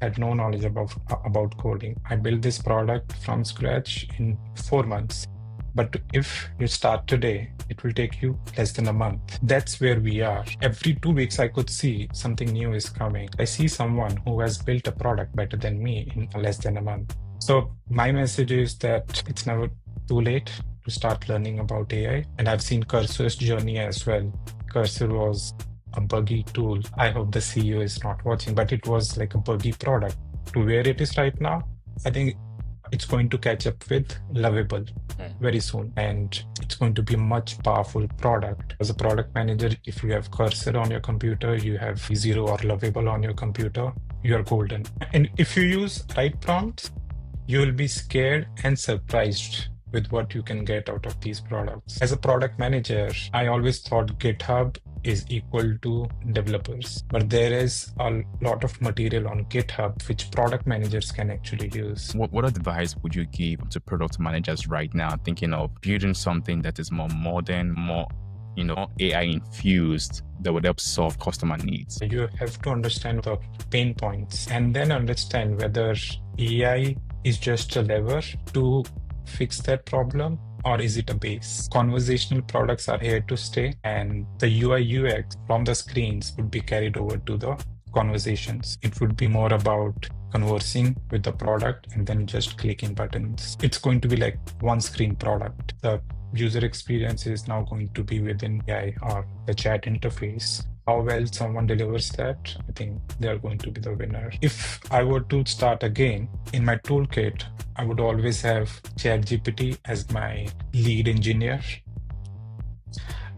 had no knowledge about coding. I built this product from scratch in 4 months. But if you start today, it will take you less than a month. That's where we are. Every 2 weeks, I could see something new is coming. I see someone who has built a product better than me in less than a month. So my message is that it's never too late to start learning about AI. And I've seen Cursor's journey as well. Cursor was a buggy tool. I hope the CEO is not watching, but it was like a buggy product. To where it is right now, I think it's going to catch up with Lovable very soon, and it's going to be a much powerful product. As a product manager, if you have Cursor on your computer, you have Zero or Lovable on your computer, you are golden. And if you use right prompts, you will be scared and surprised with what you can get out of these products. As a product manager, I always thought GitHub is equal to developers, but there is a lot of material on GitHub which product managers can actually use. What advice would you give to product managers right now thinking of building something that is more modern, more AI infused, that would help solve customer needs? You have to understand the pain points and then understand whether AI is just a lever to fix that problem, or is it a base? Conversational products are here to stay, and the UI UX from the screens would be carried over to the conversations. It would be more about conversing with the product and then just clicking buttons. It's going to be like one screen product. The user experience is now going to be within AI or the chat interface. How well someone delivers that, I think they are going to be the winner. If I were to start again, in my toolkit, I would always have ChatGPT as my lead engineer.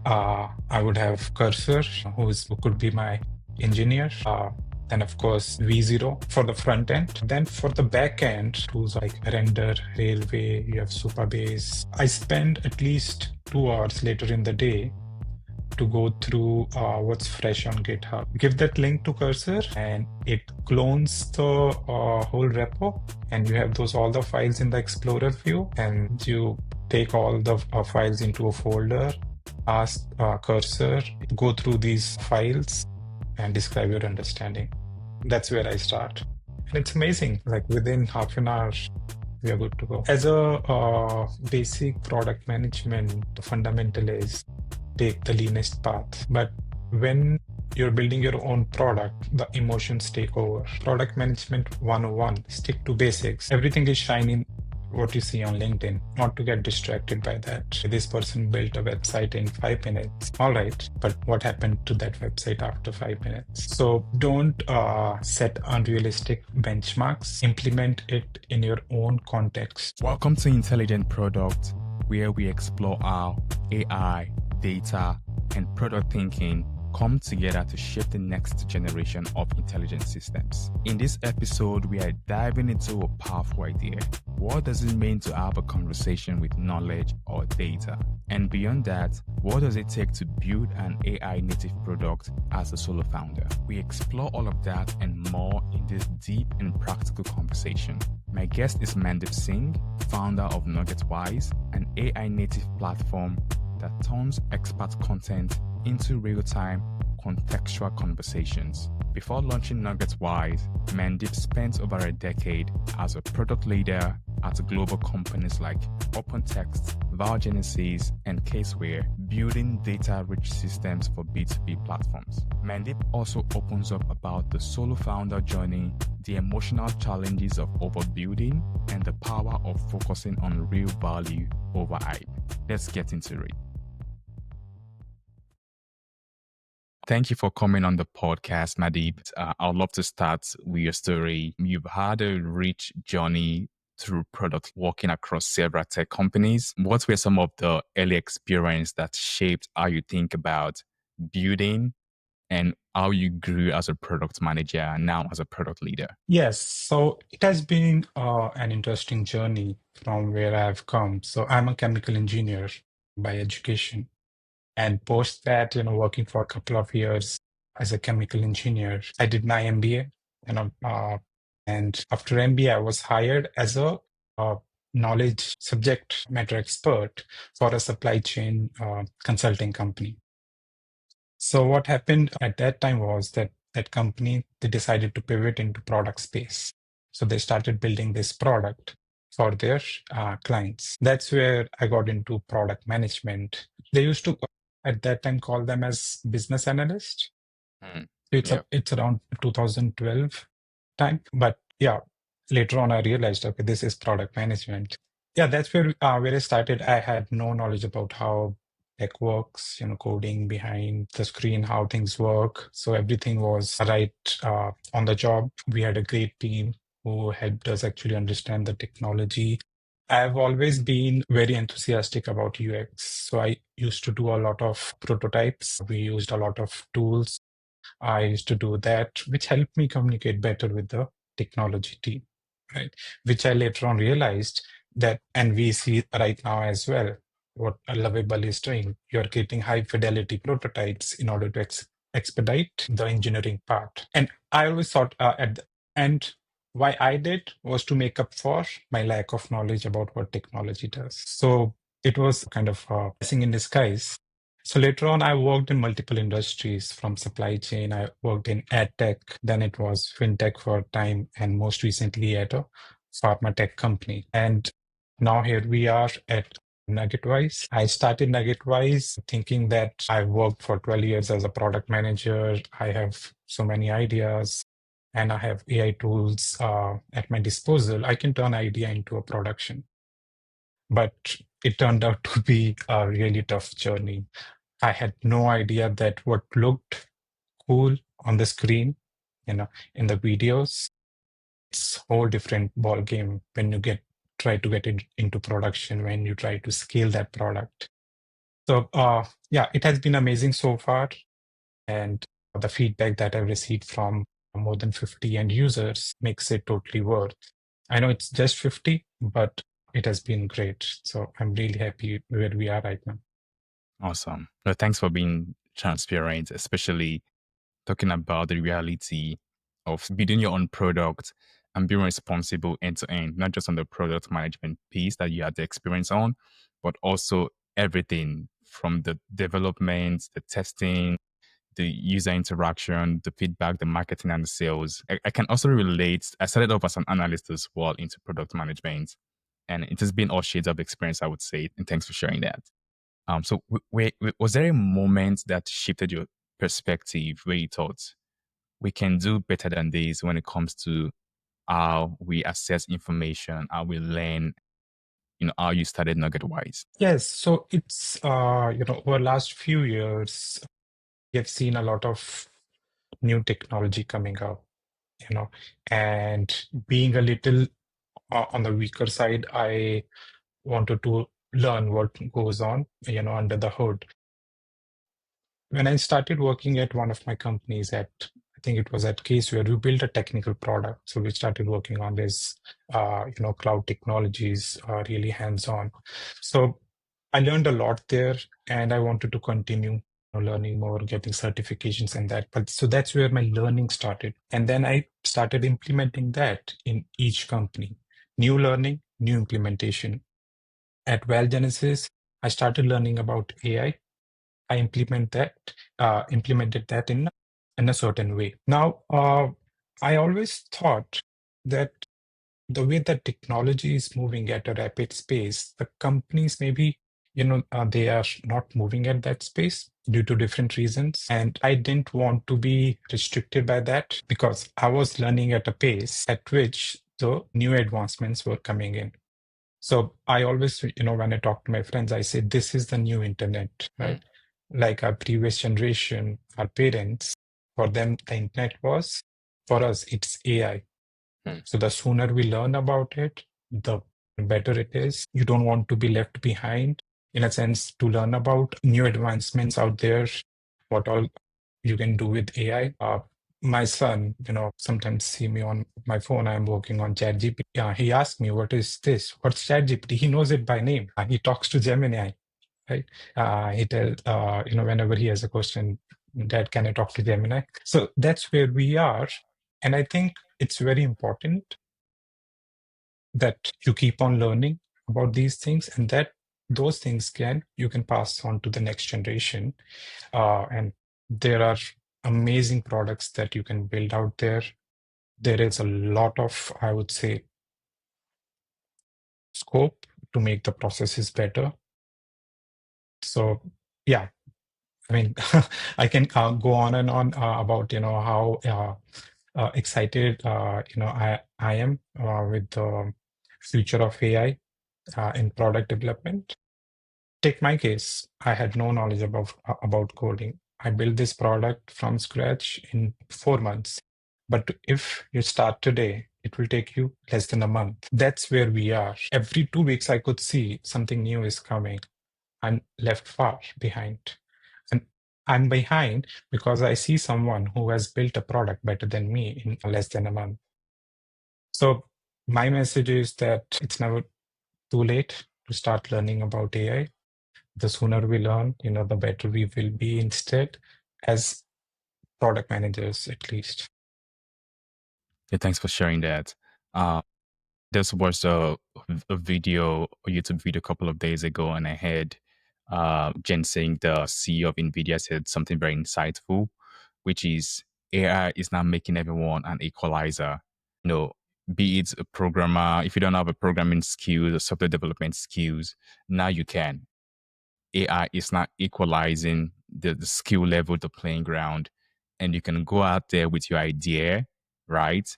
I would have Cursor, who could be my engineer. Then, of course, V0 for the front end. Then for the back end, tools like Render, Railway, you have Supabase. I spend at least 2 hours later in the day to go through what's fresh on GitHub. Give that link to Cursor and it clones the whole repo, and you have all the files in the Explorer view, and you take all the files into a folder, ask Cursor, go through these files and describe your understanding. That's where I start. And it's amazing, like within half an hour, we are good to go. As a basic product management, the fundamental is take the leanest path. But when you're building your own product, the emotions take over. Product management 101, stick to basics. Everything is shiny, what you see on LinkedIn, not to get distracted by that. This person built a website in 5 minutes. All right, but what happened to that website after 5 minutes? So don't set unrealistic benchmarks. Implement it in your own context. Welcome to Intelligent Product, where we explore how AI, data, and product thinking come together to shape the next generation of intelligent systems. In this episode, we are diving into a powerful idea. What does it mean to have a conversation with knowledge or data? And beyond that, what does it take to build an AI native product as a solo founder? We explore all of that and more in this deep and practical conversation. My guest is Mandip Singh, founder of Nuggetwise, an AI native platform that turns expert content into real-time contextual conversations. Before launching Nuggetwise, Mandip spent over a decade as a product leader at global companies like OpenText, Valgenesis, and Caseware, building data-rich systems for B2B platforms. Mandip also opens up about the solo founder journey, the emotional challenges of overbuilding, and the power of focusing on real value over hype. Let's get into it. Thank you for coming on the podcast, Mandip. I'd love to start with your story. You've had a rich journey through product working across several tech companies. What were some of the early experiences that shaped how you think about building and how you grew as a product manager and now as a product leader? Yes, so it has been an interesting journey from where I've come. So I'm a chemical engineer by education. And post that, working for a couple of years as a chemical engineer, I did my MBA, and after MBA, I was hired as a knowledge subject matter expert for a supply chain consulting company. So what happened at that time was that that company, they decided to pivot into product space. So they started building this product for their clients. That's where I got into product management. They used to, at that time, call them as business analyst. Mm. It's Yeah. it's around 2012 time, but yeah, later on I realized, okay, this is product management. Yeah, that's where I started. I had no knowledge about how tech works, coding behind the screen, how things work. So everything was right on the job. We had a great team who helped us actually understand the technology. I've always been very enthusiastic about UX. So I used to do a lot of prototypes. We used a lot of tools. I used to do that, which helped me communicate better with the technology team, right? Which I later on realized that, and we see right now as well, what Lovable is doing. You're creating high fidelity prototypes in order to expedite the engineering part. And I always thought at the end, why I did was to make up for my lack of knowledge about what technology does. So it was kind of a blessing in disguise. So later on, I worked in multiple industries from supply chain. I worked in ad tech, then it was fintech for a time, and most recently at a pharma tech company. And now here we are at Nuggetwise. I started Nuggetwise thinking that I've worked for 12 years as a product manager. I have so many ideas and I have AI tools at my disposal. I can turn idea into a production. But it turned out to be a really tough journey. I had no idea that what looked cool on the screen, in the videos, it's a whole different ball game when you try to get it into production, when you try to scale that product. So yeah, it has been amazing so far. And the feedback that I've received from more than 50 end users makes it totally worth. I know it's just 50, but it has been great. So I'm really happy where we are right now. Awesome. Well, thanks for being transparent, especially talking about the reality of building your own product and being responsible end to end, not just on the product management piece that you had the experience on, but also everything from the development, the testing, the user interaction, the feedback, the marketing, and the sales. I can also relate. I started off as an analyst as well into product management, and it has been all shades of experience, I would say. And thanks for sharing that. So, was there a moment that shifted your perspective where you thought we can do better than this when it comes to how we assess information, how we learn, how you started Nuggetwise? Yes, so it's over the last few years, we have seen a lot of new technology coming up, and being a little on the weaker side, I wanted to learn what goes on, under the hood. When I started working at one of my companies I think it was at Case where we built a technical product. So we started working on this, cloud technologies, really hands-on. So I learned a lot there and I wanted to continue learning more, getting certifications and that. But so that's where my learning started. And then I started implementing that in each company. New learning, new implementation. At Well Genesis, I started learning about AI. I implemented that in a certain way. Now, I always thought that the way that technology is moving at a rapid pace, the companies maybe they are not moving at that space due to different reasons, and I didn't want to be restricted by that because I was learning at a pace at which the new advancements were coming in. So I always, when I talk to my friends, I say, this is the new internet, right? Mm. Like our previous generation, our parents, for them, the internet was, for us, it's AI. Mm. So the sooner we learn about it, the better it is. You don't want to be left behind, in a sense, to learn about new advancements out there, what all you can do with AI. My son, sometimes see me on my phone. I'm working on ChatGPT. He asks me, "What is this? What's ChatGPT?" He knows it by name. He talks to Gemini, right? He tells, whenever he has a question, Dad, can I talk to Gemini? So that's where we are, and I think it's very important that you keep on learning about these things, and that those things you can pass on to the next generation. And there are amazing products that you can build out there. There is a lot of, I would say, scope to make the processes better. So yeah, I mean, I can go on and on about how excited I am with the future of AI in product development. Take my case. I had no knowledge about coding. I built this product from scratch in 4 months. But if you start today, it will take you less than a month. That's where we are. Every 2 weeks, I could see something new is coming. I'm left far behind. And I'm behind because I see someone who has built a product better than me in less than a month. So my message is that it's never too late to start learning about AI. The sooner we learn, the better we will be instead as product managers, at least. Yeah, thanks for sharing that. This was a video, a YouTube video a couple of days ago, and I heard Jen Singh, the CEO of NVIDIA, said something very insightful, which is AI is now making everyone an equalizer. You know, be it a programmer, if you don't have a programming skills or software development skills, now you can. AI is not equalizing the skill level, the playing ground, and you can go out there with your idea, right?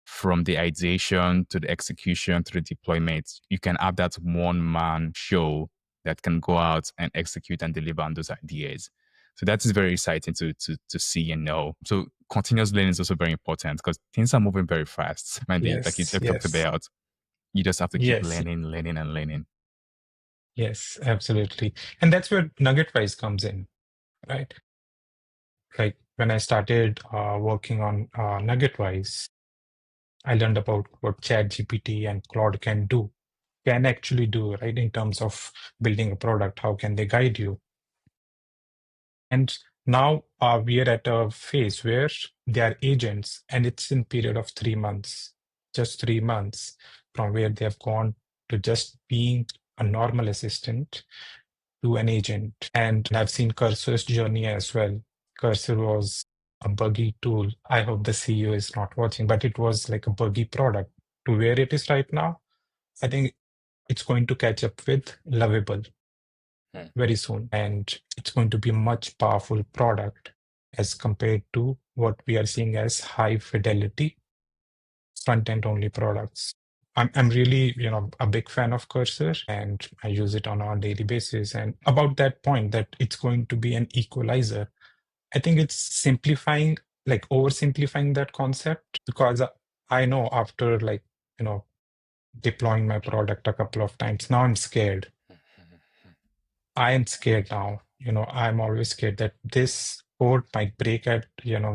From the ideation to the execution to the deployment, you can have that one man show that can go out and execute and deliver on those ideas. So that is very exciting to see and know. So continuous learning is also very important because things are moving very fast. Mandy, like you Yes, talked yes, about, you just have to keep yes, learning, learning, and learning. yes, absolutely. And that's where Nuggetwise comes in, right? Like when I started working on Nuggetwise, I learned about what ChatGPT and Claude can actually do, right? In terms of building a product, how can they guide you? And now we are at a phase where they are agents, and it's in period of 3 months, just 3 months from where they have gone to just being a normal assistant to an agent. And I've seen Cursor's journey as well. Cursor was a buggy tool. I hope the CEO is not watching, but it was like a buggy product to where it is right now. I think it's going to catch up with Lovable very soon, and it's going to be a much powerful product as compared to what we are seeing as high fidelity front end only products. I'm really, a big fan of Cursor, and I use it on a daily basis. And about that point that it's going to be an equalizer, I think it's simplifying, like oversimplifying that concept, because I know after deploying my product a couple of times, now I'm scared. I am scared now. I'm always scared that this code might break at,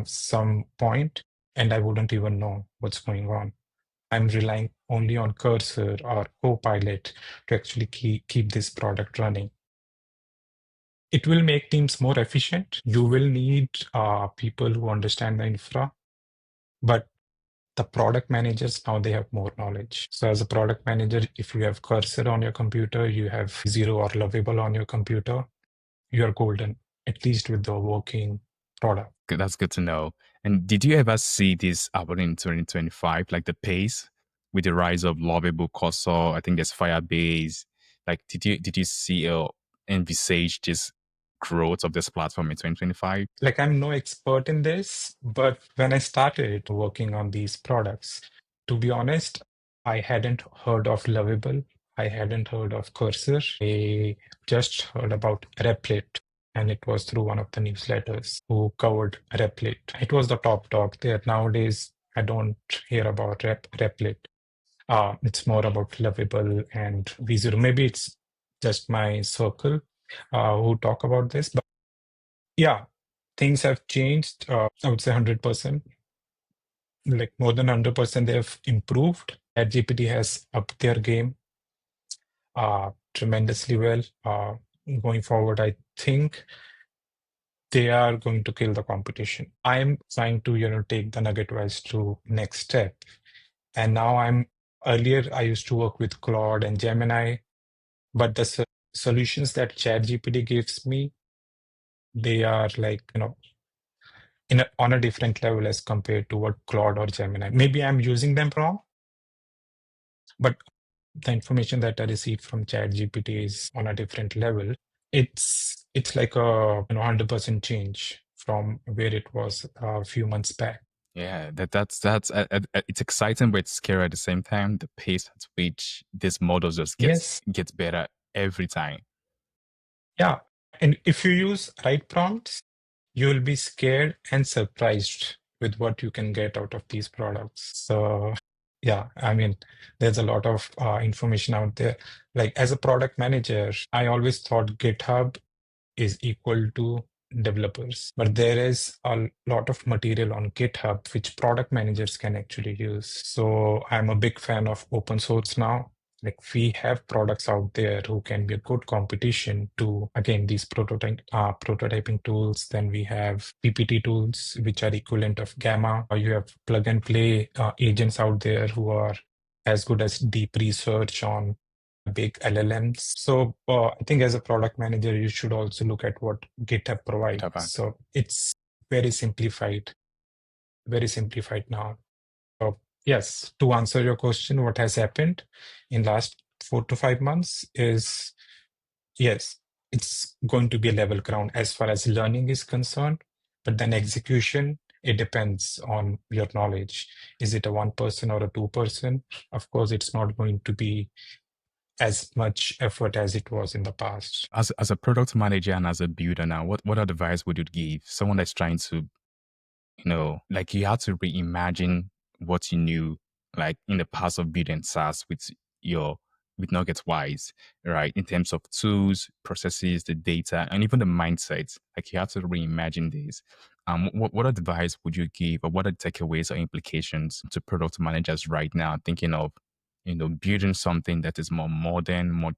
some point, and I wouldn't even know what's going on. I'm relying only on Cursor or Copilot to actually keep this product running. It will make teams more efficient. You will need people who understand the infra, but the product managers now they have more knowledge. So as a product manager, if you have Cursor on your computer, you have Zero or Lovable on your computer, you're golden, at least with the working product. That's good to know. And did you ever see this happen in 2025, like the pace with the rise of Lovable, Cursor? I think there's Firebase. Like, did you see or envisage this growth of this platform in 2025? Like, I'm no expert in this, but when I started working on these products, to be honest, I hadn't heard of Lovable. I hadn't heard of Cursor. I just heard about Replit, and it was through one of the newsletters who covered Replit. It was the top dog there. Nowadays, I don't hear about Replit. It's more about Lovable and V0. Maybe it's just my circle who talk about this, but yeah, things have changed. I would say 100%, like more than 100%, they have improved. ChatGPT has upped their game tremendously well. Going forward, I think they are going to kill the competition. I'm trying to, take the Nuggetwise to next step. And now earlier I used to work with Claude and Gemini, but the solutions that ChatGPT gives me, they are like, on a different level as compared to what Claude or Gemini. Maybe I'm using them wrong, but the information that I received from ChatGPT is on a different level. It's like a 100% change from where it was a few months back. Yeah, that's it's exciting, but it's scary at the same time. The pace at which this model just Yes, gets better every time. yeah. And if you use right prompts, you will be scared and surprised with what you can get out of these products. So, yeah, I mean, there's a lot of information out there. Like as a product manager, I always thought GitHub is equal to developers. But there is a lot of material on GitHub which product managers can actually use. So I'm a big fan of open source now. Like we have products out there who can be a good competition to, again, these prototyping tools. Then we have PPT tools, which are equivalent of Gamma. Or you have plug and play agents out there who are as good as deep research on big LLMs. So I think as a product manager, you should also look at what GitHub provides. GitHub. So it's very simplified now. So yes, to answer your question, what has happened in last 4 to 5 months is yes, it's going to be a level ground as far as learning is concerned. But then execution, it depends on your knowledge. Is it a 1% or a 2%? Of course, it's not going to be as much effort as it was in the past. As a product manager and as a builder now, what advice would you give someone that's trying to, like you had to reimagine what you knew, like in the past of building SaaS with Nuggetwise, right? In terms of tools, processes, the data, and even the mindset. Like you have to reimagine this. What advice would you give, or what are takeaways or implications to product managers right now, thinking of, building something that is more modern, more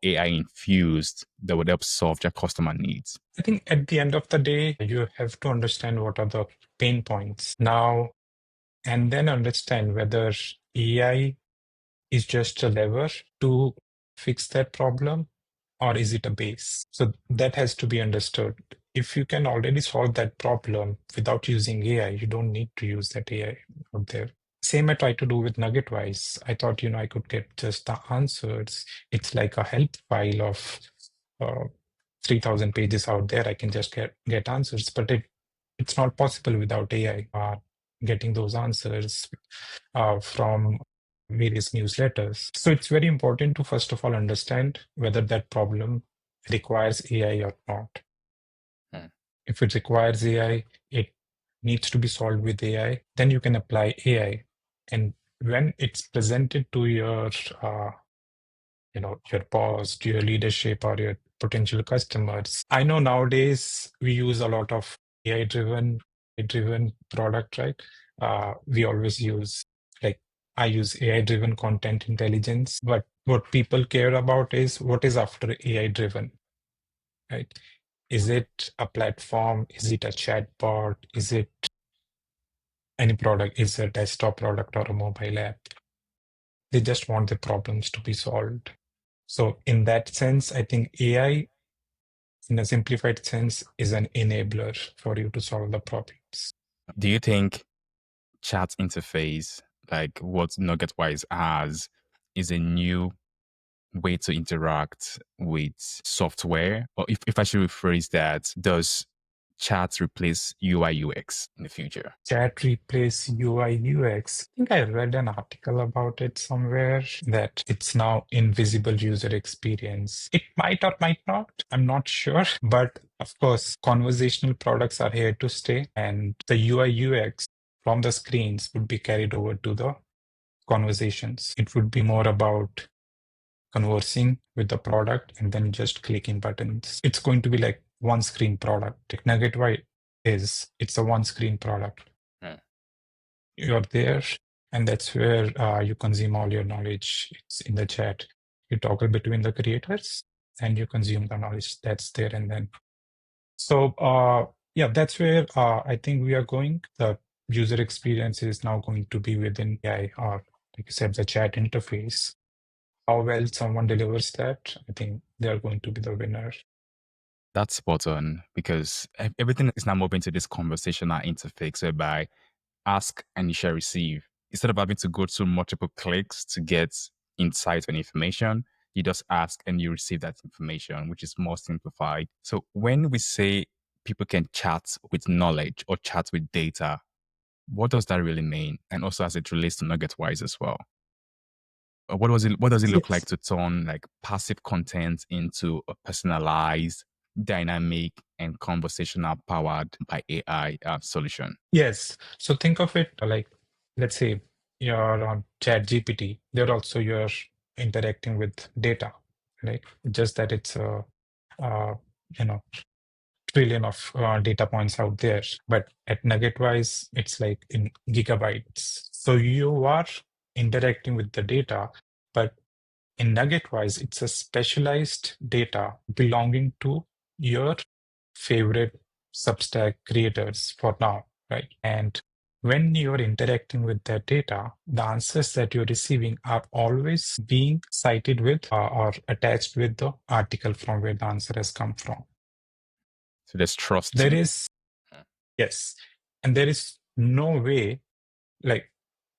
AI infused that would help solve their customer needs? I think at the end of the day, you have to understand what are the pain points now, and then understand whether AI is just a lever to fix that problem, or is it a base? So that has to be understood. If you can already solve that problem without using AI, you don't need to use that AI out there. Same I tried to do with Nuggetwise. I thought, I could get just the answers. It's like a help file of uh, 3,000 pages out there. I can just get answers, but it's not possible without AI getting those answers from various newsletters. So it's very important to first of all understand whether that problem requires AI or not. Hmm. If it requires AI, it needs to be solved with AI. Then you can apply AI. And when it's presented to your boss, to your leadership, or your potential customers. I know nowadays we use a lot of AI driven product, right? We always use, like, I use AI driven content intelligence, but what people care about is what is after AI driven, right? Is it a platform? Is it a chatbot? Is it any product? Is it a desktop product or a mobile app? They just want the problems to be solved. So in that sense, I think AI, in a simplified sense, is an enabler for you to solve the problems. Do you think chat interface, like what Nuggetwise has, is a new way to interact with software? Or if I should rephrase that, does chat replace UI UX in the future? Chat replace UI UX. I think I read an article about it somewhere that it's now invisible user experience. It might or might not. I'm not sure. But of course, conversational products are here to stay, and the UI UX from the screens would be carried over to the conversations. It would be more about conversing with the product and then just clicking buttons. It's going to be like one screen product. Like Nuggetwise it's a one screen product. Hmm. You're there, and that's where you consume all your knowledge. It's in the chat. You toggle between the creators and you consume the knowledge that's there and then. So yeah, that's where I think we are going. The user experience is now going to be within AI, or like you said, the chat interface. How well someone delivers that, I think they are going to be the winner. That's spot on because everything is now moving to this conversational interface whereby ask and you shall receive. Instead of having to go through multiple clicks to get insight and information, you just ask and you receive that information, which is more simplified. So when we say people can chat with knowledge or chat with data, what does that really mean? And also as it relates to Nuggetwise as well. What does it look like Yes. to turn like passive content into a personalized, dynamic, and conversational powered by AI solution? Yes. So think of it like, let's say you're on ChatGPT, there also you're interacting with data, right? Just that it's a, uh, you know, trillion of data points out there. But at Nuggetwise, it's like in gigabytes. So you are interacting with the data, but in Nuggetwise, it's a specialized data belonging to your favorite Substack creators for now, right? And when you're interacting with that data, the answers that you're receiving are always being cited with or attached with the article from where the answer has come from. So there's trust There in. is, yes, and there is no way, like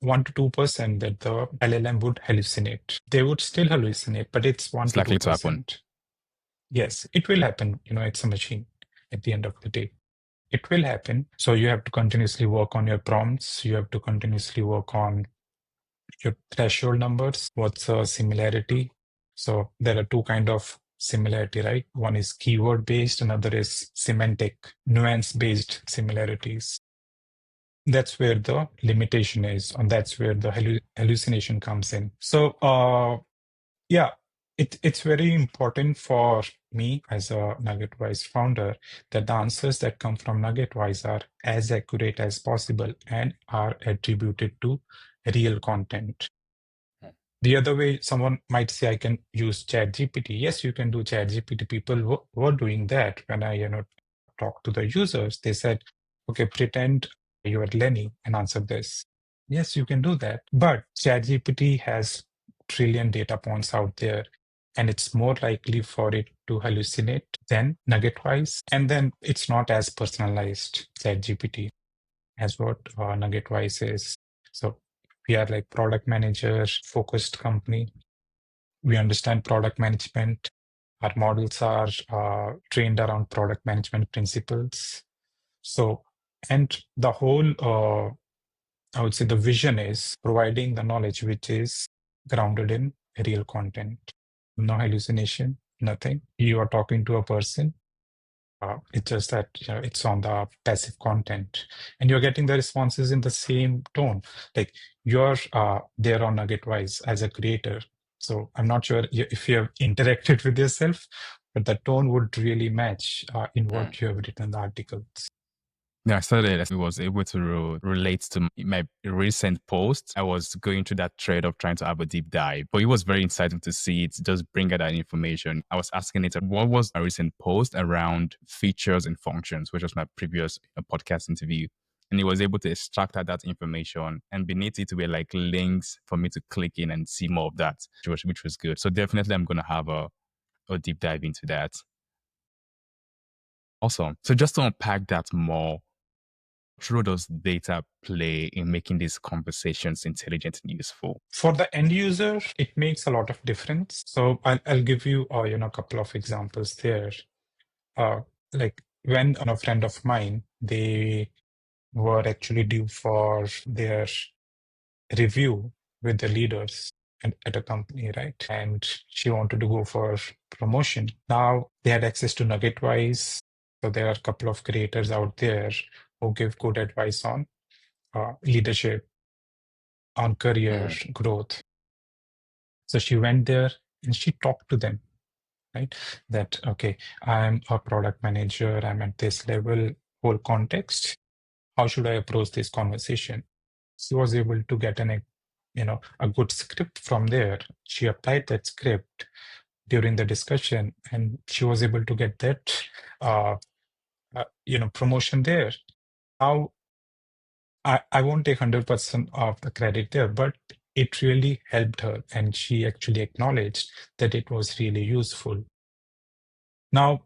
1 to 2% that the LLM would hallucinate. They would still hallucinate, but it's 1 It's to likely to happen. 2%. Yes, it will happen. It's a machine at the end of the day. It will happen. So you have to continuously work on your prompts. You have to continuously work on your threshold numbers. What's a similarity? So there are two kind of similarity, right? One is keyword based, another is semantic, nuance based similarities. That's where the limitation is, and that's where the hallucination comes in. So, yeah, it's very important for me as a Nuggetwise founder that the answers that come from Nuggetwise are as accurate as possible and are attributed to real content. The other way, someone might say, I can use ChatGPT. Yes, you can do ChatGPT. People were doing that when I, talked to the users. They said, okay, pretend you are Lenny and answer this. Yes, you can do that. But ChatGPT has trillion data points out there, and it's more likely for it to hallucinate than Nuggetwise. And then it's not as personalized, ChatGPT, as what Nuggetwise is. So we are like product manager focused company. We understand product management. Our models are trained around product management principles. So, and the whole, I would say the vision is providing the knowledge which is grounded in real content. No hallucination, nothing. You are talking to a person. It's just that it's on the passive content, and you're getting the responses in the same tone. Like you're there on Nuggetwise as a creator. So I'm not sure if you have interacted with yourself, but the tone would really match in what you have written the articles. Yeah, I started it as I was able to relate to my recent post. I was going through that thread of trying to have a deep dive, but it was very exciting to see it just bring out that information. I was asking it, what was a recent post around features and functions, which was my previous podcast interview. And it was able to extract out that information, and beneath it were like links for me to click in and see more of that, which was good. So definitely I'm going to have a deep dive into that. Awesome. So just to unpack that more, what role does data play in making these conversations intelligent and useful? For the end user, it makes a lot of difference. So I'll give you a couple of examples there. Like when a friend of mine, they were actually due for their review with the leaders at a company, right? And she wanted to go for promotion. Now they had access to Nuggetwise. So there are a couple of creators out there who give good advice on leadership, on career growth. So she went there and she talked to them, right? That, okay, I'm a product manager, I'm at this level, whole context. How should I approach this conversation? She was able to get a good script from there. She applied that script during the discussion, and she was able to get that, promotion there. Now, I won't take 100% of the credit there, but it really helped her, and she actually acknowledged that it was really useful. Now,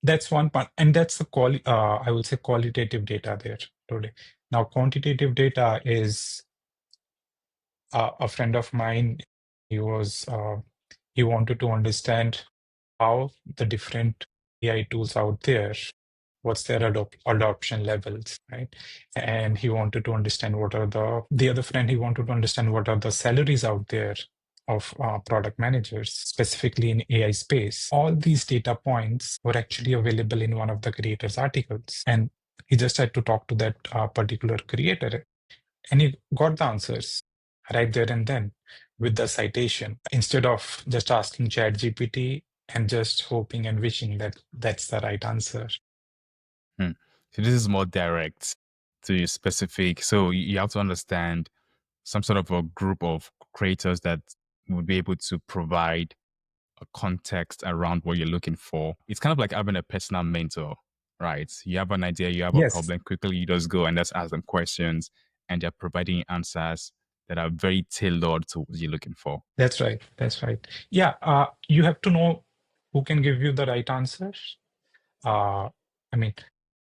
That's one part, and that's the I would say qualitative data there today. Now, quantitative data is a friend of mine. He was he wanted to understand how the different AI tools out there, what's their adoption levels, right? And he wanted to understand what are the other friend, he wanted to understand what are the salaries out there of product managers, specifically in AI space. All these data points were actually available in one of the creators' articles. And he just had to talk to that particular creator, and he got the answers right there and then with the citation, instead of just asking ChatGPT and just hoping and wishing that that's the right answer. Hmm. So this is more direct to specific. So you have to understand some sort of a group of creators that would be able to provide a context around what you're looking for. It's kind of like having a personal mentor, right? You have an idea, you have a Yes, problem, quickly you just go and just ask them questions, and they're providing answers that are very tailored to what you're looking for. that's right. That's right. Yeah, you have to know who can give you the right answers. I mean,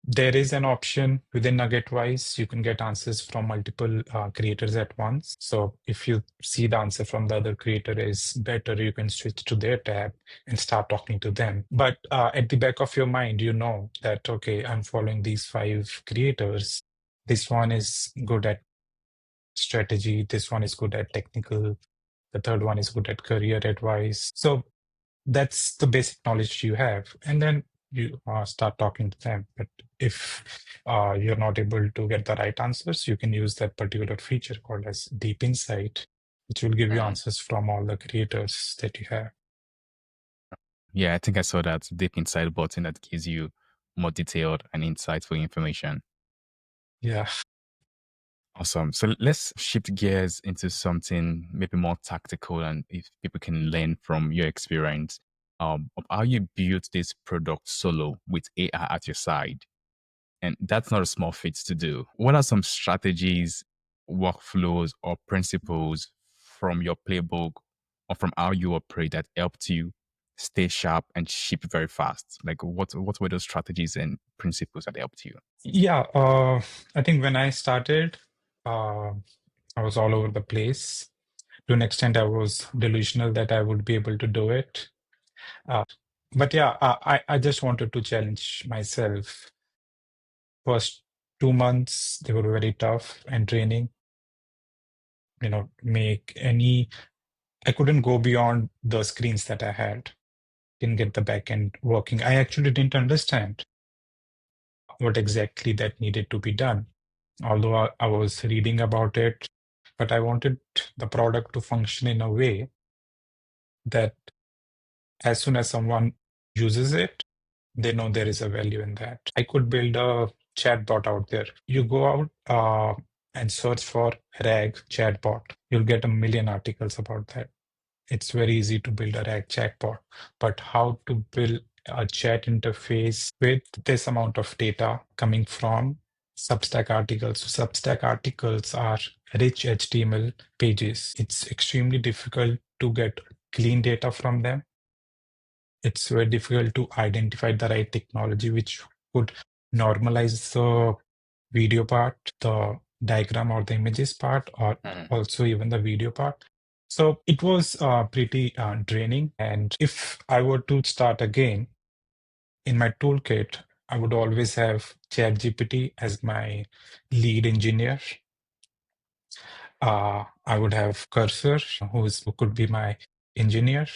there is an option within Nuggetwise. You can get answers from multiple creators at once. So if you see the answer from the other creator is better, you can switch to their tab and start talking to them. But at the back of your mind, you know that, okay, I'm following these 5 creators. This one is good at strategy. This one is good at technical. The third one is good at career advice. So that's the basic knowledge you have, and then you start talking to them. But if you're not able to get the right answers, you can use that particular feature called as deep insight, which will give you Mm. answers from all the creators that you have. Yeah, I think I saw that deep inside button that gives you more detailed and insightful information. Yeah. Awesome. So let's shift gears into something maybe more tactical, and if people can learn from your experience of how you built this product solo with AI at your side. And that's not a small feat to do. What are some strategies, workflows, or principles from your playbook or from how you operate that helped you stay sharp and ship very fast? Like what were those strategies and principles that helped you? Yeah, I think when I started, uh, I was all over the place. To an extent, I was delusional that I would be able to do it. But yeah, I just wanted to challenge myself. First 2 months, they were very tough and draining. Make any, I couldn't go beyond the screens that I had. Didn't get the back end working. I actually didn't understand what exactly that needed to be done. Although I was reading about it, but I wanted the product to function in a way that as soon as someone uses it, they know there is a value in that. I could build a chatbot out there. You go out and search for RAG chatbot. You'll get a million articles about that. It's very easy to build a RAG chatbot, but how to build a chat interface with this amount of data coming from Substack articles. So Substack articles are rich HTML pages. It's extremely difficult to get clean data from them. It's very difficult to identify the right technology which would normalize the video part, the diagram or the images part, or Mhm. also even the video part. So it was pretty draining. And if I were to start again in my toolkit, I would always have ChatGPT as my lead engineer. I would have Cursor, who could be my engineer.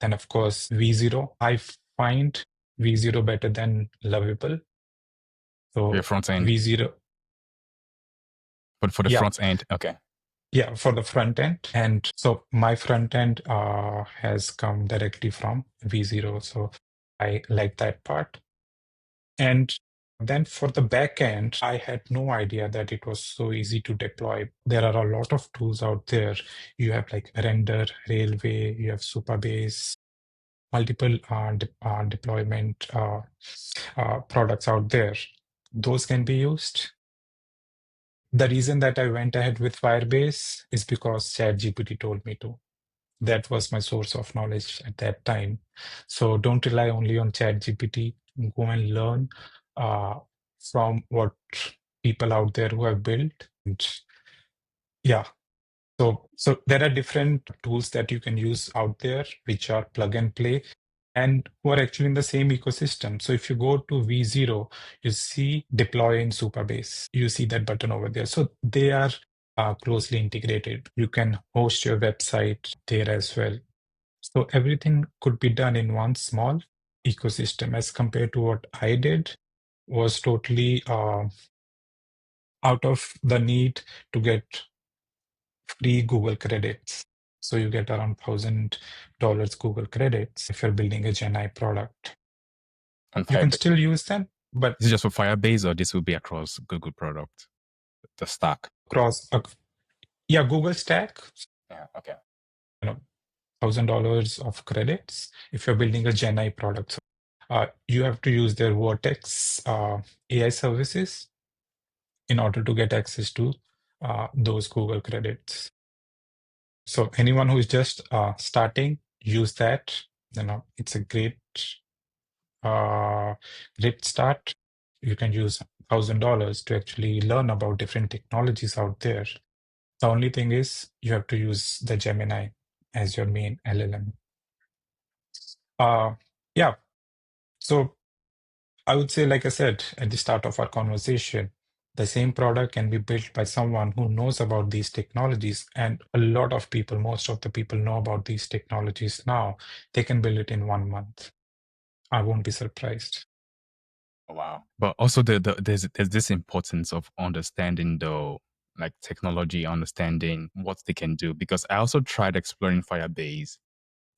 Then, of course, V0. I find V0 better than Lovable. For your So front end, V0, but for the yeah, front end, okay. yeah, for the front end. And so my front end has come directly from V0. So I like that part. And then for the back end, I had no idea that it was so easy to deploy. There are a lot of tools out there. You have like Render, Railway, you have Supabase, multiple deployment products out there. Those can be used. The reason that I went ahead with Firebase is because ChatGPT told me to. That was my source of knowledge at that time. So don't rely only on ChatGPT. go and learn from what people out there who have built. And yeah, so there are different tools that you can use out there, which are plug and play, and who are actually in the same ecosystem. So if you go to V0, you see deploy in Supabase. You see that button over there. So they are closely integrated. You can host your website there as well. So everything could be done in one small ecosystem as compared to what I did was totally out of the need to get free Google credits. So you get around $1,000 Google credits if you're building a Gemini product. On You can Firebase. still use them, but Is it just for Firebase or this will be across Google product, the stack? across, yeah, Google Stack, Yeah. Okay. you know, $1,000 of credits if you're building a Gemini product. So, you have to use their Vertex AI services in order to get access to those Google credits. So anyone who is just starting, use that. It's a great start. You can use $1,000 to actually learn about different technologies out there. The only thing is you have to use the Gemini as your main LLM. Yeah. So I would say, like I said at the start of our conversation, the same product can be built by someone who knows about these technologies. And a lot of people, most of the people know about these technologies now. They can build it in 1 month. I won't be surprised. Wow. But also there's this importance of understanding the like technology, understanding what they can do. Because I also tried exploring Firebase.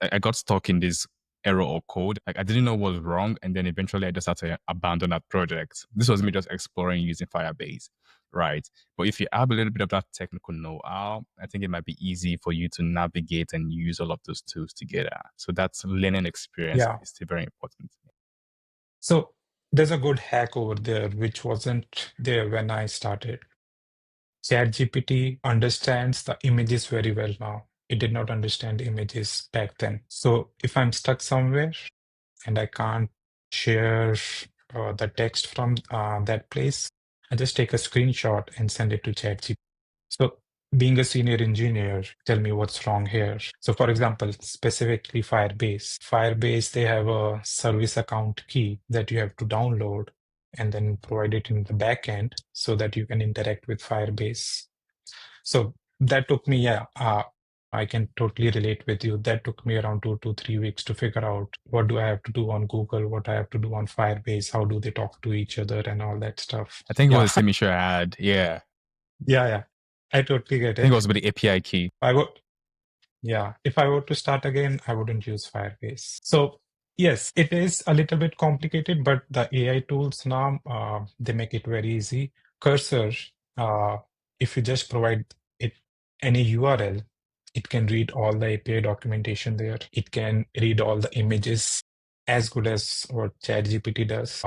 I got stuck in this error or code. Like I didn't know what was wrong. And then eventually I just had to abandon that project. This was me just exploring using Firebase. Right. But if you have a little bit of that technical know-how, I think it might be easy for you to navigate and use all of those tools together. So that's learning experience Yeah. is still very important. So there's a good hack over there, which wasn't there when I started. ChatGPT understands the images very well now. It did not understand images back then. So if I'm stuck somewhere and I can't share the text from that place, I just take a screenshot and send it to ChatGPT. So being a senior engineer, tell me what's wrong here. So for example, specifically Firebase. Firebase, they have a service account key that you have to download and then provide it in the backend so that you can interact with Firebase. So that took me, I can totally relate with you. That took me around 2 to 3 weeks to figure out what do I have to do on Google, what I have to do on Firebase, how do they talk to each other, and all that stuff. I think it Yeah, was the same issue I had. Yeah. yeah. I totally get I think it it. was with the API key. I would, yeah. If I were to start again, I wouldn't use Firebase. So yes, it is a little bit complicated, but the AI tools now, they make it very easy. Cursor, uh, if you just provide it any URL, it can read all the API documentation there. It can read all the images as good as what ChatGPT does.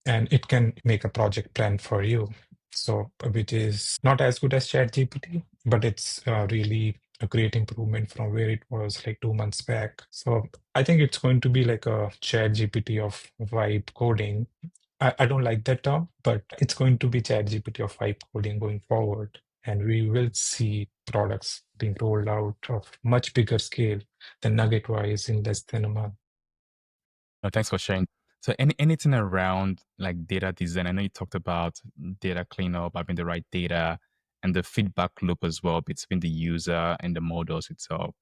And it can make a project plan for you. So, which is not as good as ChatGPT, but it's really a great improvement from where it was like 2 months back. So, I think it's going to be like a ChatGPT of vibe coding. I don't like that term, but it's going to be ChatGPT of vibe coding going forward. And we will see products being rolled out of much bigger scale than Nuggetwise in less than a month. No, thanks for sharing. So anything around like data design, I know you talked about data cleanup, having the right data and the feedback loop as well between the user and the models itself.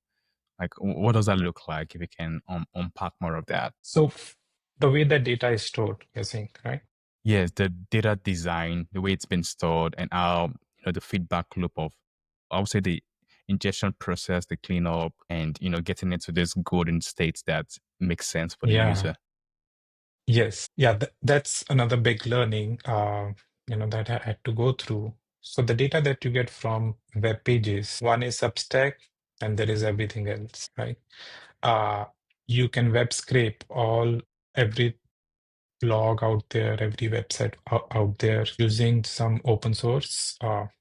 Like what does that look like if you can unpack more of that? So, the way that data is stored, you're saying, right? Yes, the data design, the way it's been stored and how the feedback loop of I would say the ingestion process, the cleanup and getting into this golden states that makes sense for the Yeah. user. Yes. Yeah. That's another big learning, that I had to go through. So the data that you get from web pages, one is Substack, and there is everything else, right? Uh, you can web scrape every blog out there, every website out there using some open source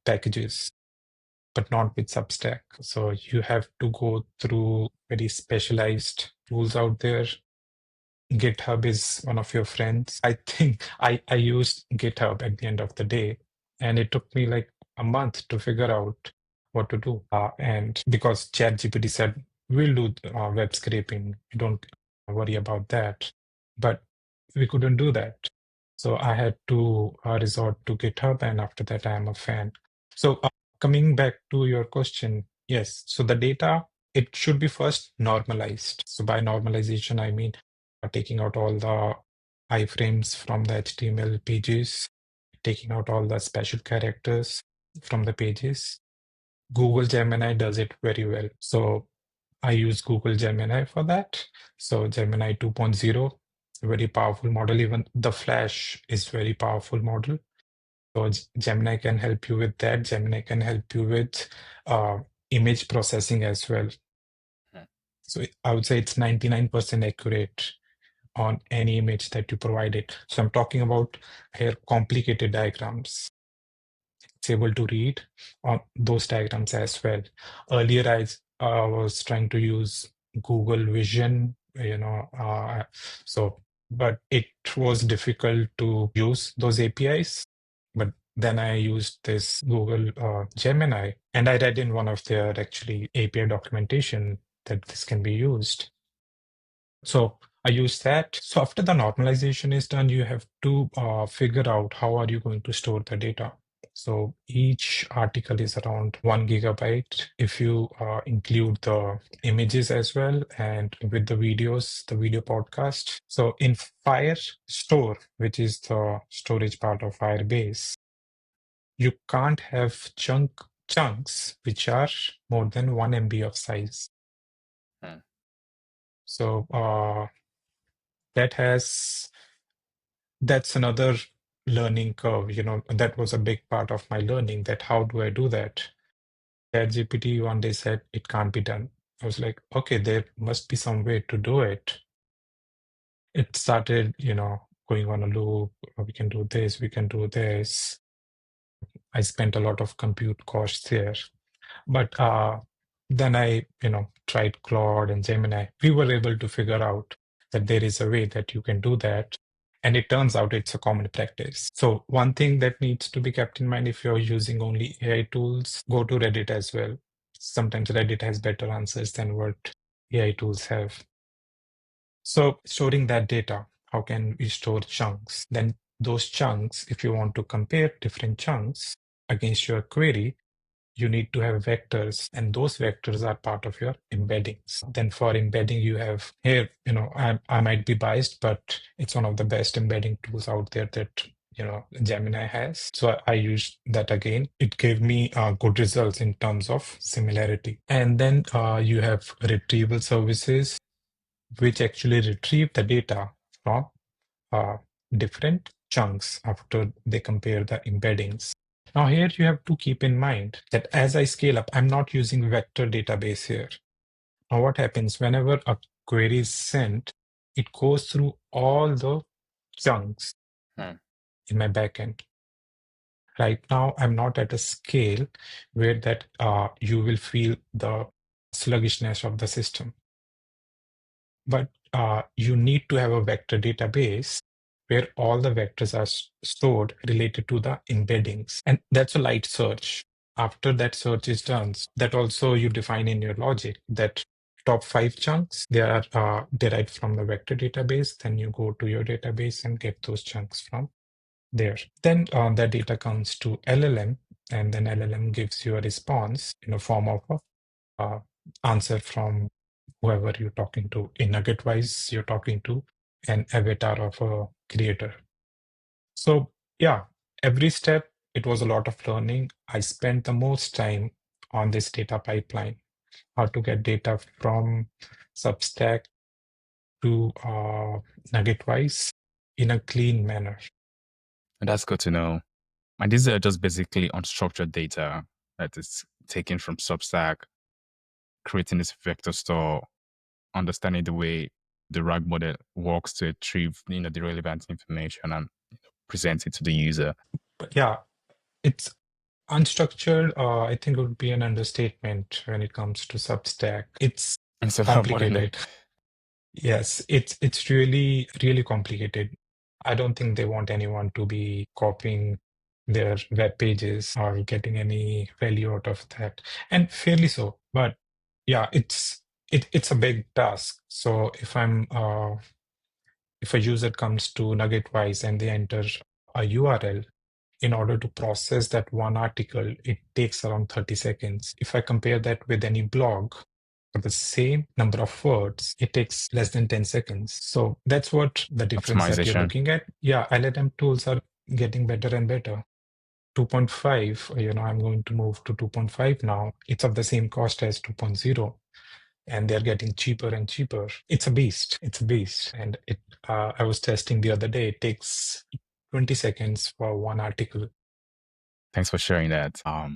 packages, but not with Substack. So you have to go through very specialized tools out there. GitHub is one of your friends. I think I used GitHub at the end of the day, and it took me like a month to figure out what to do. And because ChatGPT said, we'll do web scraping, you don't worry about that. But we couldn't do that. So I had to resort to GitHub, and after that, I am a fan. So coming back to your question, yes. So the data, it should be first normalized. So by normalization, I mean taking out all the iframes from the HTML pages, taking out all the special characters from the pages. Google Gemini does it very well. So I use Google Gemini for that. So Gemini 2.0, very powerful model. Even the Flash is very powerful model. So Gemini can help you with that. Gemini can help you with uh, image processing as well. Hmm. So I would say it's 99% accurate on any image that you provide it. So I'm talking about here complicated diagrams. It's able to read on those diagrams as well. Earlier, I was trying to use Google Vision, but it was difficult to use those APIs. But then I used this Google Gemini, and I read in one of their actually API documentation that this can be used. So I use that. So after the normalization is done, you have to figure out how are you going to store the data. So each article is around 1 GB if you include the images as well, and with the videos, the video podcast. So in Firestore, which is the storage part of Firebase, you can't have chunks which are more than 1 MB of size. Hmm. So that's another learning curve. That was a big part of my learning, that how do I do that? ChatGPT one day said it can't be done. I was like, okay, there must be some way to do it. It started, going on a loop. We can do this, we can do this. I spent a lot of compute costs there. But then I, tried Claude and Gemini. We were able to figure out that there is a way that you can do that. And it turns out it's a common practice. So one thing that needs to be kept in mind, if you're using only AI tools, go to Reddit as well. Sometimes Reddit has better answers than what AI tools have. So storing that data, how can we store chunks? Then those chunks, if you want to compare different chunks against your query, you need to have vectors, and those vectors are part of your embeddings. Then for embedding, you have here, I might be biased, but it's one of the best embedding tools out there that, Gemini has. So I used that again. It gave me good results in terms of similarity. And then you have retrieval services, which actually retrieve the data from uh, different chunks after they compare the embeddings. Now here you have to keep in mind that as I scale up, I'm not using vector database here. Now what happens whenever a query is sent, it goes through all the chunks in my backend. Right now, I'm not at a scale where that you will feel the sluggishness of the system. But you need to have a vector database where all the vectors are stored related to the embeddings. And that's a light search. After that search is done, that also you define in your logic that top 5 chunks, they are derived from the vector database. Then you go to your database and get those chunks from there. Then that data comes to LLM, and then LLM gives you a response in a form of a answer from whoever you're talking to. In Nuggetwise, you're talking to an avatar of a creator. So yeah, every step, it was a lot of learning. I spent the most time on this data pipeline, how to get data from Substack to Nuggetwise in a clean manner. And that's good to know. And these are just basically unstructured data that is taken from Substack, creating this vector store, understanding the way the RAG model works to retrieve, the relevant information and present it to the user. But yeah, it's unstructured. I think it would be an understatement when it comes to Substack. It's It's a lot more than complicated. Yes, it's really, really complicated. I don't think they want anyone to be copying their web pages or getting any value out of that. And fairly so. But yeah, it's a big task. So if a user comes to Nuggetwise and they enter a URL, in order to process that one article, it takes around 30 seconds. If I compare that with any blog, for the same number of words, it takes less than 10 seconds. So that's what the difference that you're Optimization. looking at. Yeah, LLM tools are getting better and better. 2.5, I'm going to move to 2.5 now. It's of the same cost as 2.0, and they're getting cheaper and cheaper. It's a beast. It's a beast. And I was testing the other day. It takes 20 seconds for one article. Thanks for sharing that. All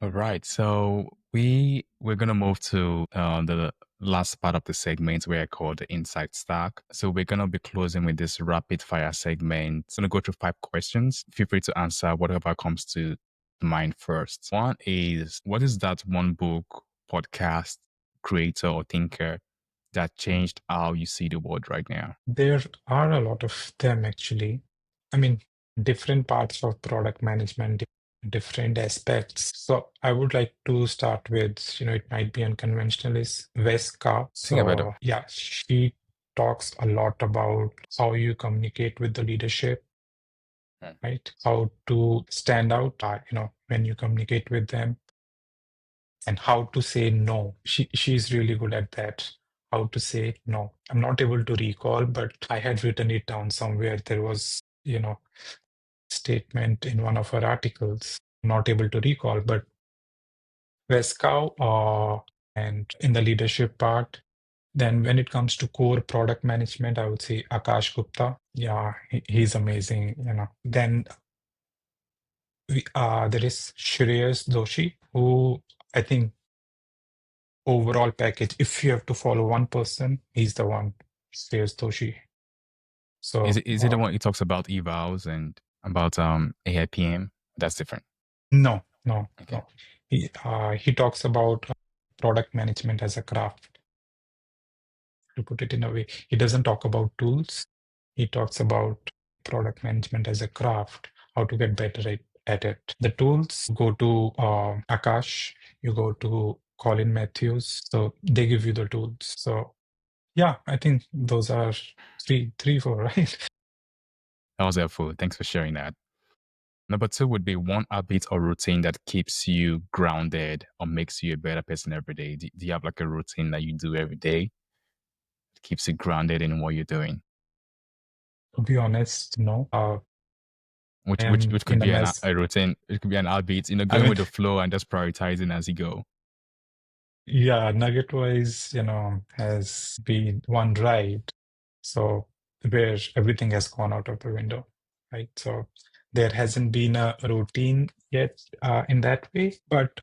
right. So we're gonna move to the last part of the segment where I call the insight stack. So we're gonna be closing with this rapid fire segment. It's gonna go through 5 questions. Feel free to answer whatever comes to mind first. One is, what is that one book, podcast, creator, or thinker that changed how you see the world right now? There are a lot of them actually. I mean, different parts of product management, different aspects. So I would like to start with, it might be unconventional, is Veska. Think about it. So yeah, she talks a lot about how you communicate with the leadership, Hmm. right? How to stand out, when you communicate with them, and how to say no. She's really good at that. How to say no. I'm not able to recall, but I had written it down somewhere. There was, statement in one of her articles. Not able to recall, but Vescow, and in the leadership part. Then when it comes to core product management, I would say Akash Gupta. Yeah, he's amazing. Then there is Shreyas Doshi, who I think overall package, if you have to follow one person, he's the one, Shreyas Doshi. Is So it the one he talks about evals and about AIPM? That's different. no, no, Okay. no. He talks about product management as a craft, to put it in a way. He doesn't talk about tools. He talks about product management as a craft, how to get better at it. The tools, go to Akash, you go to Colin Matthews. So they give you the tools. So yeah, I think those are three, four, right? That was helpful. Thanks for sharing that. Number 2 would be one habit or routine that keeps you grounded or makes you a better person every day. Do you have like a routine that you do every day that keeps you grounded in what you're doing? To be honest, no. I Which am could in a be mess. a routine. It could be an habit, I going mean, with the flow and just prioritizing as you go. yeah, Nuggetwise, has been one ride. So where everything has gone out of the window, right? So there hasn't been a routine yet in that way. But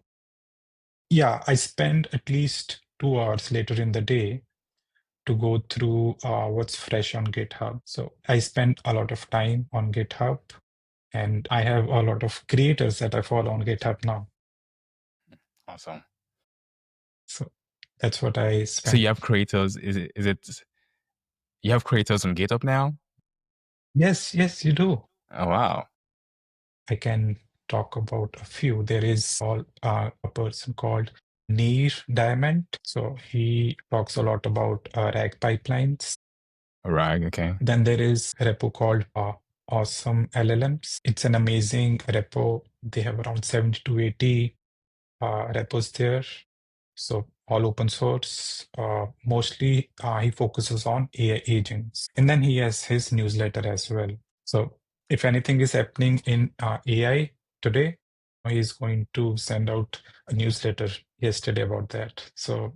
yeah, I spend at least 2 hours later in the day to go through what's fresh on GitHub. So I spend a lot of time on GitHub, and I have a lot of creators that I follow on GitHub now. Awesome. So that's what I So spend. you have creators. Is it you have creators on GitHub now? Yes, yes, you do. Oh wow. I can talk about a few. There is a person called Neer Diamond. So he talks a lot about RAG pipelines. All right. Okay. Then there is a repo called Awesome LLMs. It's an amazing repo. They have around 70 to 80 repos there. So all open source. Mostly he focuses on AI agents. And then he has his newsletter as well. So if anything is happening in AI today, he's going to send out a newsletter yesterday about that. So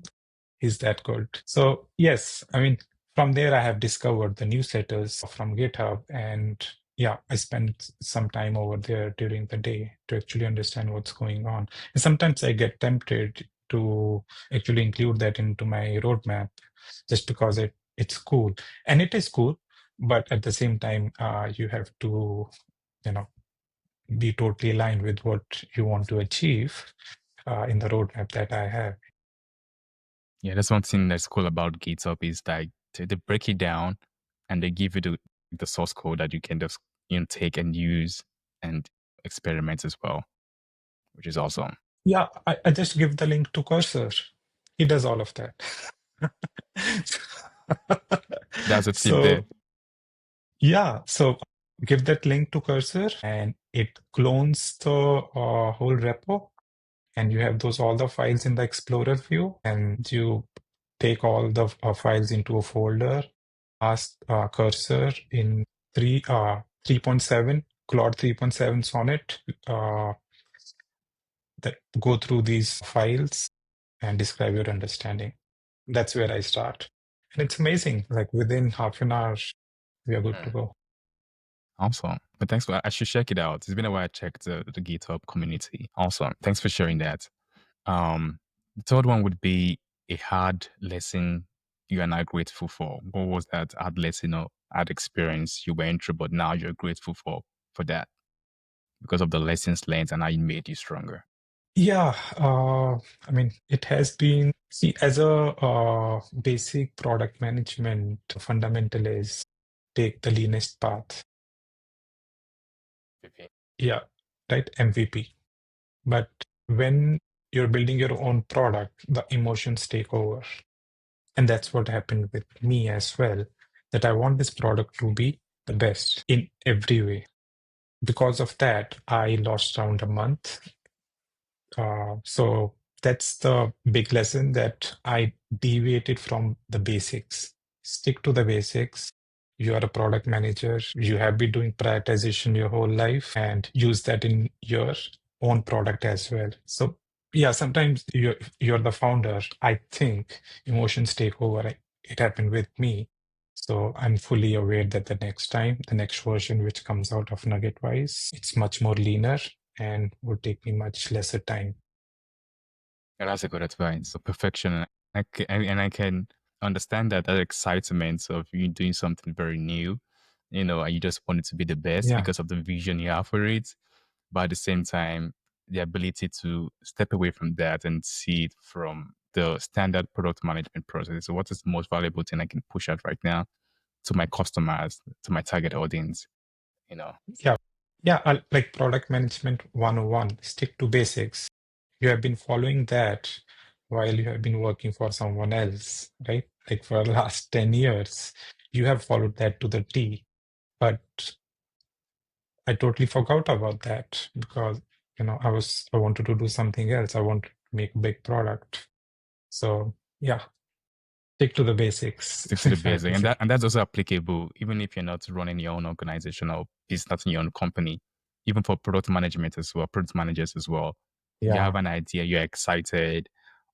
he's that good. So yes, I mean, from there I have discovered the newsletters from GitHub, and yeah, I spend some time over there during the day to actually understand what's going on. And sometimes I get tempted to actually include that into my roadmap just because it's cool. And it is cool, but at the same time, you have to, you know, be totally aligned with what you want to achieve in the roadmap that I have. Yeah, that's one thing that's cool about GitHub is like They break it down and they give you the source code that you can just take and use and experiment as well, which is awesome. Yeah, I just give the link to Cursor. He does all of that. That's a tip there. So yeah, so give that link to Cursor and it clones the whole repo, and you have all the files in the Explorer view, and you take all the files into a folder, ask Cursor in 3.7, Claude 3.7 Sonnet, that go through these files and describe your understanding. That's where I start. And it's amazing. Like within half an hour, we are good to go. Awesome. But thanks for, I should check it out. It's been a while I checked the GitHub community. Awesome. Thanks for sharing that. The third one would be a hard lesson you are now grateful for. What was that hard lesson or hard experience you went through, but now you're grateful for that because of the lessons learned and how it made you stronger? Yeah, I mean, it has been, see, as a basic product management fundamental is take the leanest path. Okay. Yeah, right, MVP. But when you're building your own product, the emotions take over. And that's what happened with me as well, that I want this product to be the best in every way. Because of that, I lost around a month. So that's the big lesson, that I deviated from the basics. Stick to the basics. You are a product manager. You have been doing prioritization your whole life, and use that in your own product as well. So yeah, sometimes you're the founder. I think emotions take over. It happened with me. So I'm fully aware that the next time, the next version which comes out of Nuggetwise, it's much more leaner and would take me much lesser time. Yeah, that's a good advice. So perfection, and I can understand that excitement of you doing something very new, and you just want it to be the best Yeah, because of the vision you have for it. But at the same time, the ability to step away from that and see it from the standard product management process. So what is the most valuable thing I can push out right now to my customers, to my target audience, you know? yeah, yeah. Like product management 101, stick to basics. You have been following that while you have been working for someone else, right? Like for the last 10 years, you have followed that to the T. But I totally forgot about that because, I wanted to do something else. I wanted to make a big product. So yeah, stick to the basics, Stick to the I have basic. to And say. that's also applicable, even if you're not running your own organization or business in your own company, even for product management as well, product managers as well. You Yeah, have an idea, you're excited,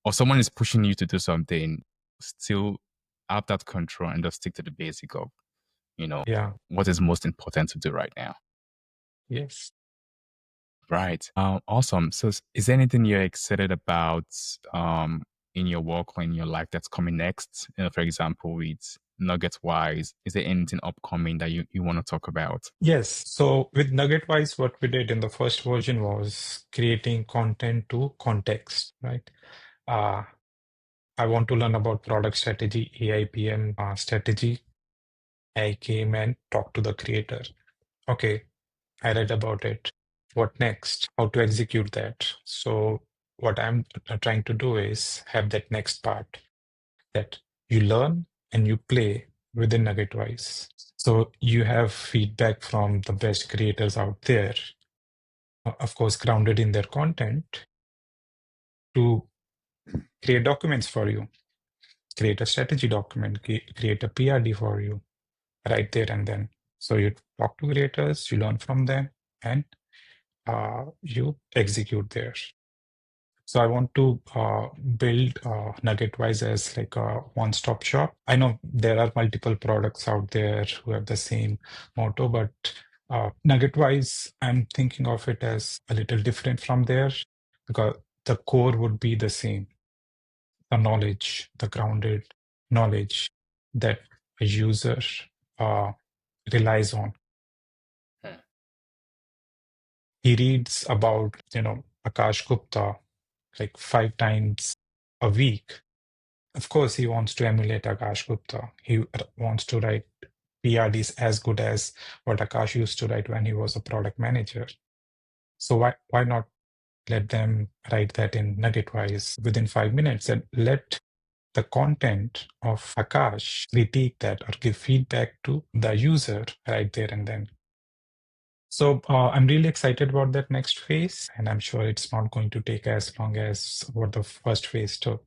or someone is pushing you to do something, still have that control and just stick to the basic of, yeah, what is most important to do right now. yes. Right. Awesome. So is there anything you're excited about in your work or in your life that's coming next? For example, with Nuggetwise, is there anything upcoming that you want to talk about? Yes. So with Nuggetwise, what we did in the first version was creating content to context, right? Uh, I want to learn about product strategy, AIPM strategy. I came and talked to the creator. Okay, I read about it. What next? How to execute that? So what I'm trying to do is have that next part, that you learn and you play within Nuggetwise. So you have feedback from the best creators out there, of course, grounded in their content, to create documents for you, create a strategy document, create a PRD for you right there and then. So you talk to creators, you learn from them, and you execute there. So I want to build Nuggetwise as like a one-stop shop. I know there are multiple products out there who have the same motto, but Nuggetwise, I'm thinking of it as a little different from there, because the core would be the same. The knowledge, the grounded knowledge that a user uh, relies on. Hmm. He reads about, Akash Gupta like 5 times a week. Of course, he wants to emulate Akash Gupta. He wants to write PRDs as good as what Akash used to write when he was a product manager. So why not let them write that in Nuggetwise within 5 minutes and let the content of Akash critique that or give feedback to the user right there and then. So I'm really excited about that next phase, and I'm sure it's not going to take as long as what the first phase took.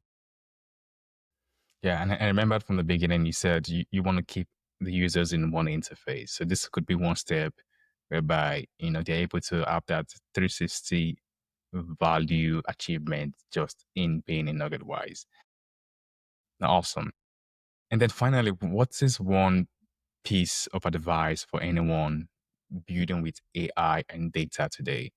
Yeah, and I remember from the beginning you said you want to keep the users in one interface. So this could be one step whereby they're able to have that 360 value achievement just in being in Nuggetwise. Awesome. And then finally, what is one piece of advice for anyone building with AI and data today?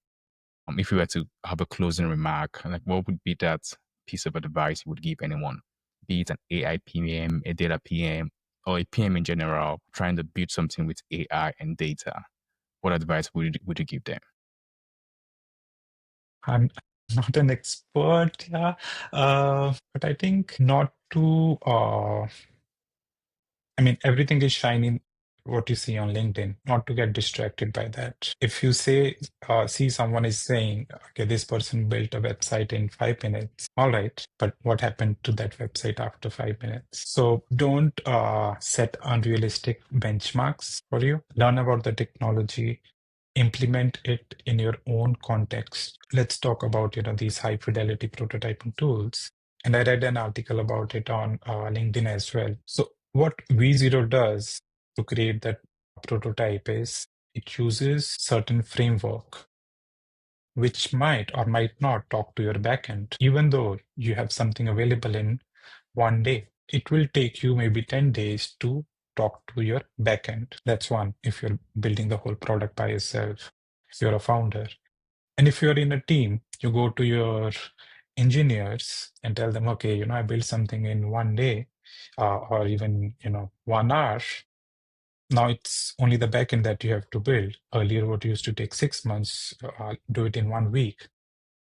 If you were to have a closing remark, like what would be that piece of advice you would give anyone, be it an AI PM, a data PM, or a PM in general, trying to build something with AI and data? What advice would you give them? I'm not an expert, yeah, but I think not to. I mean, everything is shiny, what you see on LinkedIn, not to get distracted by that. If you see someone is saying, okay, this person built a website in 5 minutes, all right, but what happened to that website after 5 minutes? So don't set unrealistic benchmarks for you. Learn about the technology, implement it in your own context. Let's talk about these high fidelity prototyping tools. And I read an article about it on LinkedIn as well. So what V0 does to create that prototype is it uses certain framework which might or might not talk to your backend, even though you have something available in one day. It will take you maybe 10 days to talk to your backend. That's one, if you're building the whole product by yourself, if you're a founder. And if you're in a team, you go to your engineers and tell them, okay, I built something in one day, or even, 1 hour. Now it's only the backend that you have to build. Earlier, what used to take 6 months, do it in 1 week.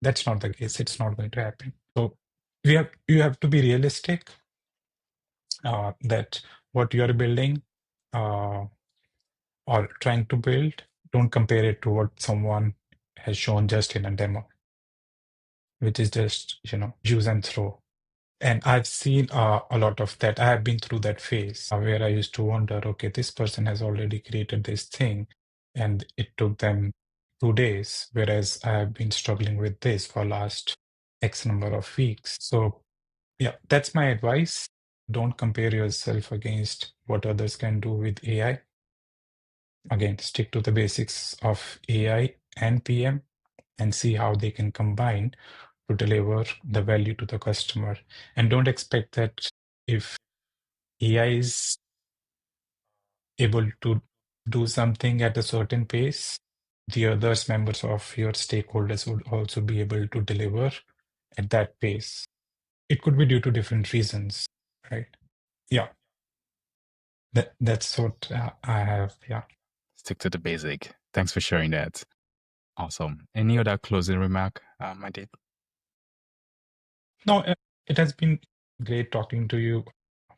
That's not the case. It's not going to happen. So you have to be realistic that what you are building or trying to build, don't compare it to what someone has shown just in a demo, which is just, use and throw. And I've seen a lot of that. I have been through that phase where I used to wonder, okay, this person has already created this thing and it took them 2 days, whereas I have been struggling with this for last X number of weeks. So yeah, that's my advice. Don't compare yourself against what others can do with AI. Again, stick to the basics of AI and PM and see how they can combine to deliver the value to the customer. And don't expect that if AI is able to do something at a certain pace, the others members of your stakeholders would also be able to deliver at that pace. It could be due to different reasons, right? Yeah, that's what I have. Yeah. Stick to the basic. Thanks for sharing that. Awesome. Any other closing remark, Mandip? No, it has been great talking to you,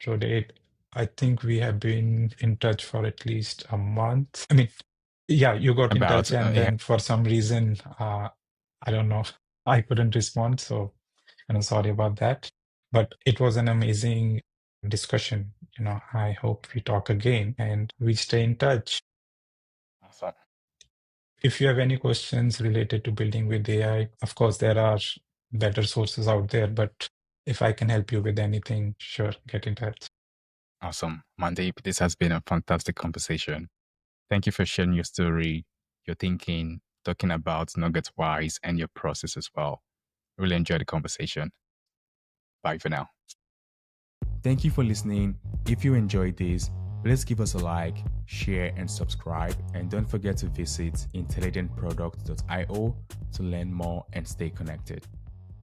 Jode. I think we have been in touch for at least a month. I mean, yeah, you got in touch, About and yeah. then for some reason, I don't know, I couldn't respond. So, sorry about that. But it was an amazing discussion. I hope we talk again and we stay in touch. Awesome. If you have any questions related to building with AI, of course, there are better sources out there, but if I can help you with anything, sure, get in touch. Awesome. Mandip, this has been a fantastic conversation. Thank you for sharing your story, your thinking, talking about Nuggetwise and your process as well. Really enjoyed the conversation. Bye for now. Thank you for listening. If you enjoyed this, please give us a like, share, and subscribe. And don't forget to visit intelligentproduct.io to learn more and stay connected.